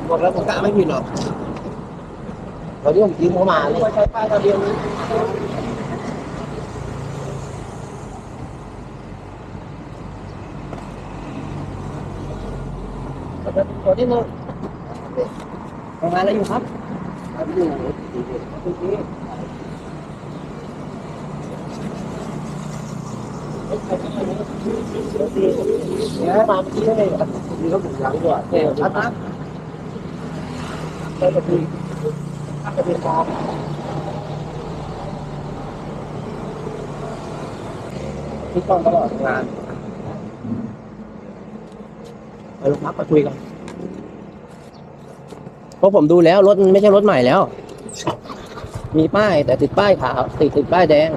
บอกแล้วผมกะไม่ผิดหรอกตอนนี้ผมยืมเขามาเลยใช้ป้ายทะเบียนนี้ตัวนี้นึงทำงานอะไรอยู่ครับทำอยู่ที่เนี่ยมาเมื่อกี้เลยมีรถบุกหลังด้วยเนี่ยชัดนะไปกับพี่ไปเป็นมองที่ต้องตลอดงานไปโรงพักมาคุยกันเพราะผมดูแล้วรถมันไม่ใช่รถใหม่แล้วมีป้ายแต่ติดป้ายขาวติดป้ายแดง